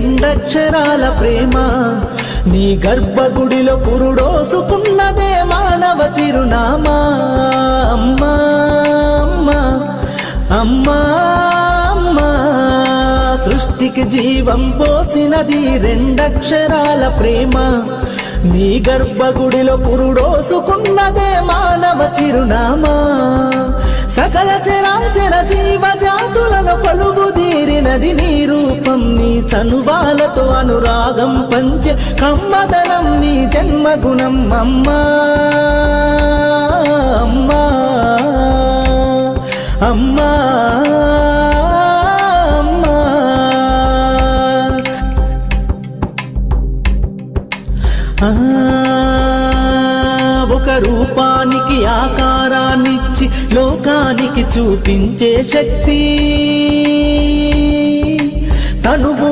రెండక్షరాల ప్రేమ. నీ గర్భగుడిలో పురుడోసుకున్నదే మానవ చిరునామా. అమ్మా అమ్మా అమ్మా అమ్మా, సృష్టికి జీవం పోసినది రెండక్షరాల ప్రేమ. నీ గర్భగుడిలో పురుడోసుకున్నదే మానవ చిరునామా. సకల చరాచర జీవ జాతులను కొలువుదీరినది నీ రూపం. నీ చనువాలతో అనురాగం పంచే కమ్మదనం నీ జన్మగుణం. అమ్మా అమ్మా అమ్మా అమ్మా, ఒక రూపానికి ఆకారాన్నిచ్చి లోకానికి చూపించే శక్తి తనువు